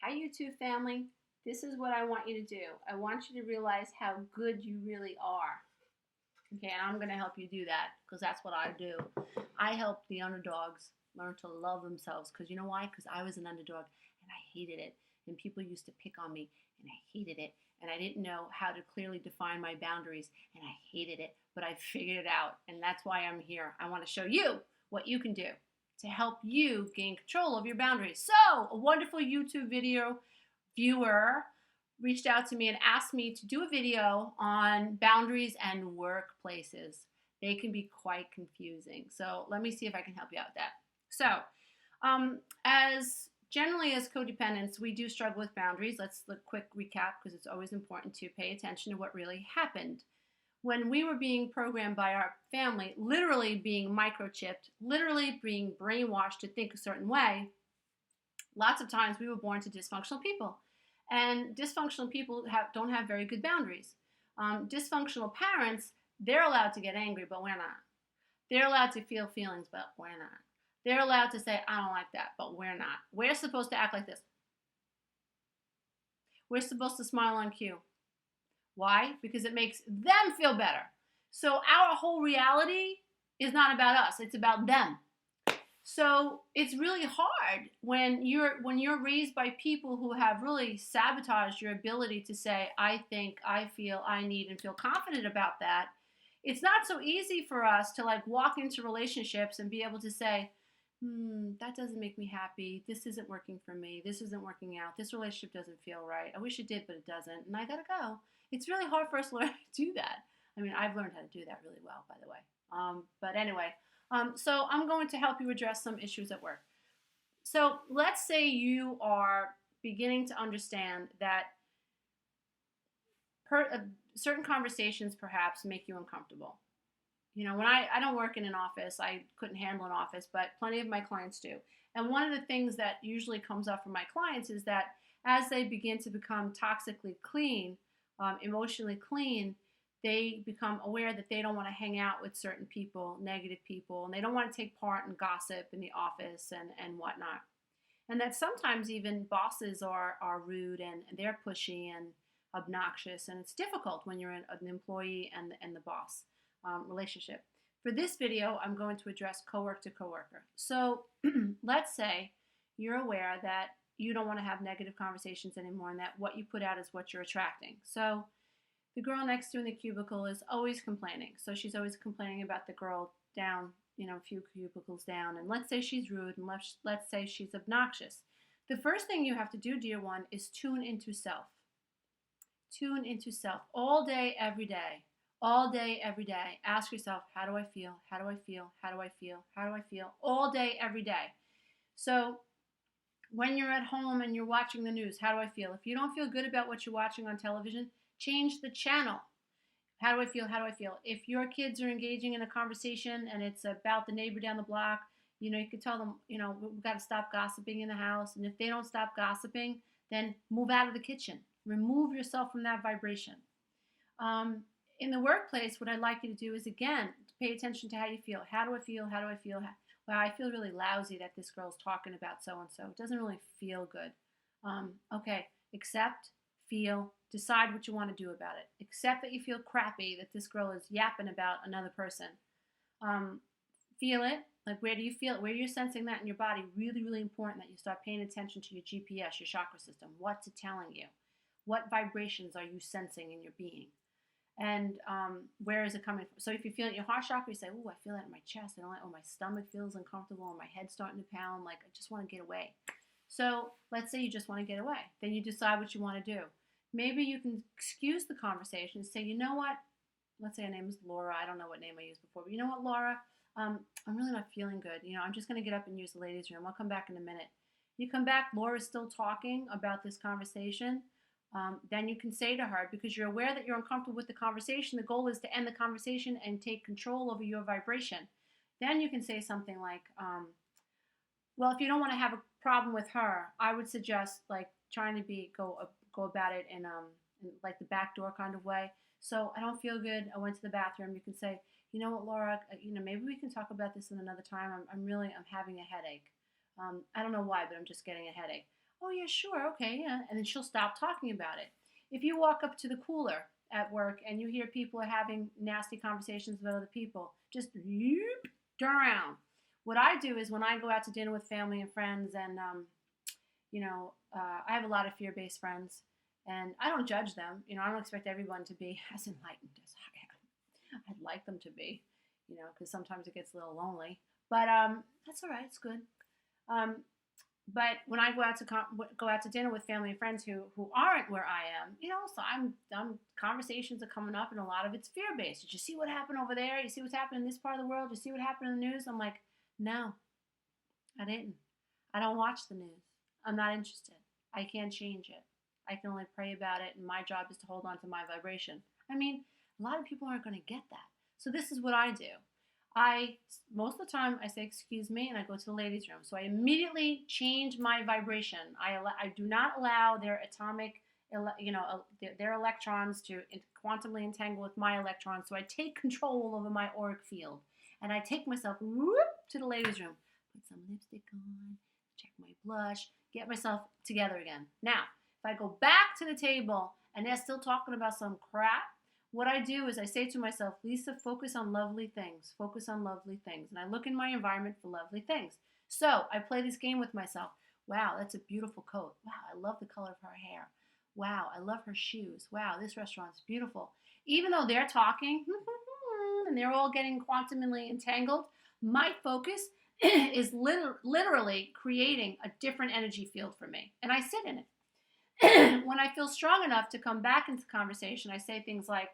Hi, YouTube family. This is what I want you to do. I want you to realize how good you really are. Okay, and I'm going to help you do that because that's what I do. I help the underdogs learn to love themselves because you know why? Because I was an underdog and I hated it. And people used to pick on me and I hated it. And I didn't know how to clearly define my boundaries and I hated it. But I figured it out. And that's why I'm here. I want to show you what you can do to help you gain control of your boundaries. So, a wonderful YouTube video viewer reached out to me and asked me to do a video on boundaries and workplaces. They can be quite confusing. So, let me see if I can help you out with that. So, as generally as codependents, we do struggle with boundaries. Let's look quick recap because it's always important to pay attention to what really happened when we were being programmed by our family, literally being microchipped, literally being brainwashed to think a certain way. Lots of times we were born to dysfunctional people, and dysfunctional people don't have very good boundaries. Dysfunctional parents, they're allowed to get angry, but we're not. They're allowed to feel feelings, but we're not. They're allowed to say, I don't like that, but we're not. We're supposed to act like this. We're supposed to smile on cue. Why? Because it makes them feel better. So our whole reality is not about us, it's about them. So it's really hard when you're raised by people who have really sabotaged your ability to say, I think, I feel, I need, and feel confident about that. It's not so easy for us to like walk into relationships and be able to say, that doesn't make me happy. This isn't working for me. This isn't working out. This relationship doesn't feel right. I wish it did, but it doesn't. And I gotta go. It's really hard for us to learn to do that. I mean, I've learned how to do that really well, by the way. But anyway, so I'm going to help you address some issues at work. So let's say you are beginning to understand that certain conversations perhaps make you uncomfortable. You know, when I don't work in an office, I couldn't handle an office, but plenty of my clients do. And one of the things that usually comes up for my clients is that as they begin to become toxically clean, emotionally clean, they become aware that they don't want to hang out with certain people, negative people, and they don't want to take part in gossip in the office and whatnot. And that sometimes even bosses are rude and they're pushy and obnoxious, and it's difficult when you're an employee and the boss relationship. For this video, I'm going to address coworker to coworker. So let's say you're aware that you don't want to have negative conversations anymore and that what you put out is what you're attracting. So the girl next to you in the cubicle is always complaining. So she's always complaining about the girl down, a few cubicles down. And let's say she's rude and let's say she's obnoxious. The first thing you have to do, dear one, is tune into self. Tune into self all day, every day. All day, every day. Ask yourself, how do I feel? How do I feel? How do I feel? How do I feel? All day, every day. So when you're at home and you're watching the news, how do I feel? If you don't feel good about what you're watching on television, change the channel. How do I feel? How do I feel? If your kids are engaging in a conversation and it's about the neighbor down the block, you could tell them, we've got to stop gossiping in the house. And if they don't stop gossiping, then move out of the kitchen. Remove yourself from that vibration. In the workplace, what I'd like you to do is, again, pay attention to how you feel. How do I feel? How do I feel? Well, I feel really lousy that this girl's talking about so-and-so. It doesn't really feel good. Okay, accept, feel, decide what you want to do about it. Accept that you feel crappy that this girl is yapping about another person. Feel it. Like, where do you feel it? Where you're sensing that in your body, really, really important that you start paying attention to your GPS, your chakra system. What's it telling you? What vibrations are you sensing in your being? And where is it coming from? So if you feel it in your heart chakra, you say, oh, I feel that in my chest. I don't like, my stomach feels uncomfortable, and my head's starting to pound. Like, I just want to get away. So let's say you just want to get away. Then you decide what you want to do. Maybe you can excuse the conversation and say, you know what? Let's say her name is Laura. I don't know what name I used before. But you know what, Laura? I'm really not feeling good. I'm just going to get up and use the ladies' room. I'll come back in a minute. You come back, Laura's still talking about this conversation. Then you can say to her, because you're aware that you're uncomfortable with the conversation, the goal is to end the conversation and take control over your vibration. Then you can say something like, well, if you don't want to have a problem with her, I would suggest like trying to go about it in like the back door kind of way. So I don't feel good. I went to the bathroom. You can say, you know what, Laura, maybe we can talk about this in another time. I'm having a headache. I don't know why, but I'm just getting a headache. Oh, yeah, sure, okay, yeah. And then she'll stop talking about it. If you walk up to the cooler at work and you hear people are having nasty conversations with other people, just turn around. What I do is when I go out to dinner with family and friends, and I have a lot of fear-based friends, and I don't judge them. I don't expect everyone to be as enlightened as I am. I'd like them to be, because sometimes it gets a little lonely. But that's all right. It's good. Um, but when I go out to dinner with family and friends who aren't where I am, so I'm conversations are coming up, and a lot of it's fear based. Did you see what happened over there? You see what's happening in this part of the world? You see what happened in the news? I'm like, no, I didn't. I don't watch the news. I'm not interested. I can't change it. I can only pray about it, and my job is to hold on to my vibration. I mean, a lot of people aren't going to get that. So this is what I do. Most of the time I say excuse me, and I go to the ladies' room. So I immediately change my vibration. I do not allow their atomic, their electrons to quantumly entangle with my electrons. So I take control over my auric field, and I take myself to the ladies' room, put some lipstick on, check my blush, get myself together again. Now, if I go back to the table and they're still talking about some crap, what I do is I say to myself, Lisa, focus on lovely things. Focus on lovely things. And I look in my environment for lovely things. So I play this game with myself. Wow, that's a beautiful coat. Wow, I love the color of her hair. Wow, I love her shoes. Wow, this restaurant's beautiful. Even though they're talking and they're all getting quantumly entangled, my focus is literally creating a different energy field for me. And I sit in it. When I feel strong enough to come back into conversation, I say things like,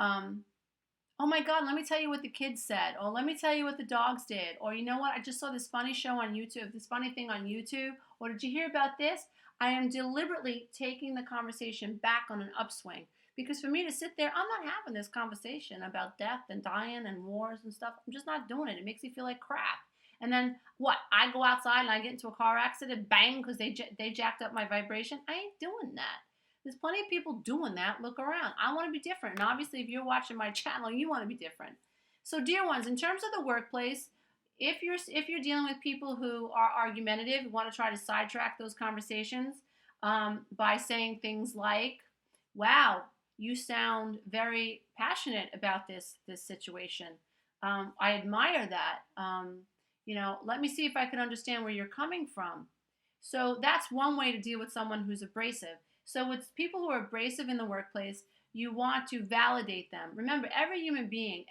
oh my God, let me tell you what the kids said, or let me tell you what the dogs did, or you know what, I just saw this funny show on YouTube, this funny thing on YouTube, or did you hear about this? I am deliberately taking the conversation back on an upswing, because for me to sit there, I'm not having this conversation about death and dying and wars and stuff. I'm just not doing it. It makes me feel like crap. And then what? I go outside and I get into a car accident, bang, because they jacked up my vibration. I ain't doing that. There's plenty of people doing that. Look around. I want to be different. And obviously, if you're watching my channel, you want to be different. So, dear ones, in terms of the workplace, if you're dealing with people who are argumentative, who want to try to sidetrack those conversations by saying things like, "Wow, you sound very passionate about this situation. I admire that. Let me see if I can understand where you're coming from." So that's one way to deal with someone who's abrasive. So with people who are abrasive in the workplace, you want to validate them. Remember, every human being,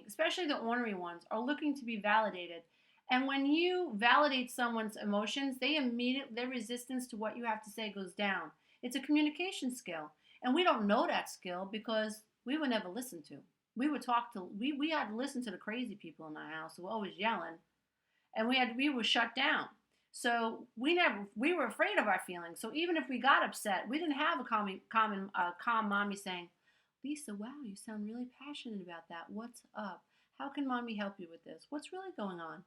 especially the ornery ones, are looking to be validated. And when you validate someone's emotions, their resistance to what you have to say goes down. It's a communication skill. And we don't know that skill because we were never listened to. We had to listen to the crazy people in our house who were always yelling, and we were shut down. So we were afraid of our feelings. So even if we got upset, we didn't have a calm mommy saying, "Lisa, wow, you sound really passionate about that. What's up? How can mommy help you with this? What's really going on?"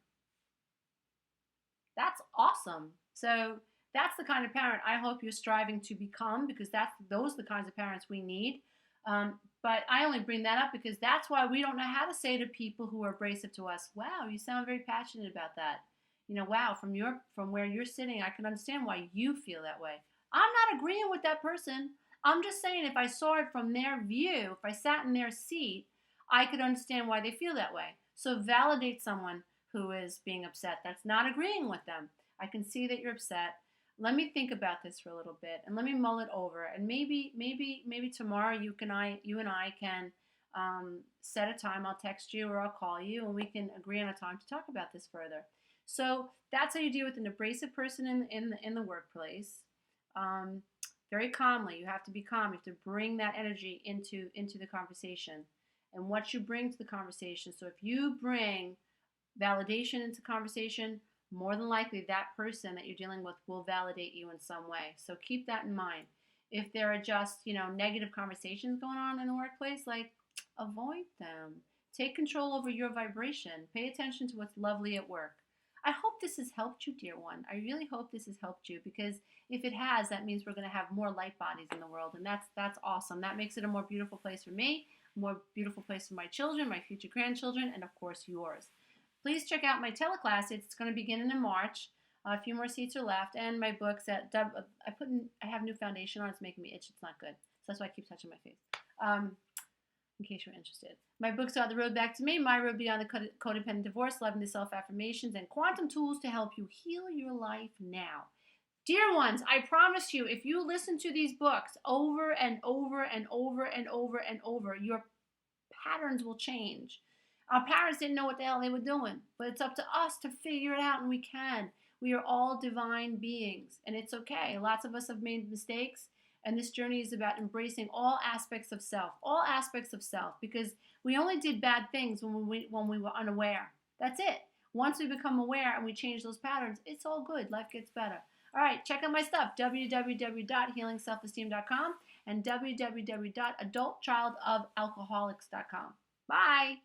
That's awesome. So that's the kind of parent I hope you're striving to become, because those are the kinds of parents we need. But I only bring that up because that's why we don't know how to say to people who are abrasive to us, "Wow, you sound very passionate about that. Wow, from where you're sitting, I can understand why you feel that way." I'm not agreeing with that person. I'm just saying if I saw it from their view, if I sat in their seat, I could understand why they feel that way. So validate someone who is being upset. That's not agreeing with them. I can see that you're upset. Let me think about this for a little bit, and let me mull it over. And maybe tomorrow you and I can set a time. I'll text you or I'll call you, and we can agree on a time to talk about this further. So that's how you deal with an abrasive person in the workplace. Very calmly. You have to be calm. You have to bring that energy into the conversation, and what you bring to the conversation. So if you bring validation into conversation, more than likely that person that you're dealing with will validate you in some way. So keep that in mind. If there are just, negative conversations going on in the workplace, avoid them. Take control over your vibration. Pay attention to what's lovely at work. I hope this has helped you, dear one. I really hope this has helped you, because if it has, that means we're going to have more light bodies in the world, and that's awesome. That makes it a more beautiful place for me, a more beautiful place for my children, my future grandchildren, and of course yours. Please check out my teleclass. It's going to begin in March. A few more seats are left, and my books I have new foundation on. It's making me itch. It's not good. So that's why I keep touching my face. In case you're interested. My books are The Road Back to Me, My Road Beyond the Codependent Divorce, 11 Self-Affirmations, and Quantum Tools to help you heal your life now. Dear ones, I promise you, if you listen to these books over and over and over and over and over, your patterns will change. Our parents didn't know what the hell they were doing, but it's up to us to figure it out, and we can. We are all divine beings, and it's okay. Lots of us have made mistakes, and this journey is about embracing all aspects of self, because we only did bad things when we were unaware. That's it. Once we become aware and we change those patterns, it's all good. Life gets better. All right, check out my stuff, www.healingselfesteem.com and www.adultchildofalcoholics.com. Bye.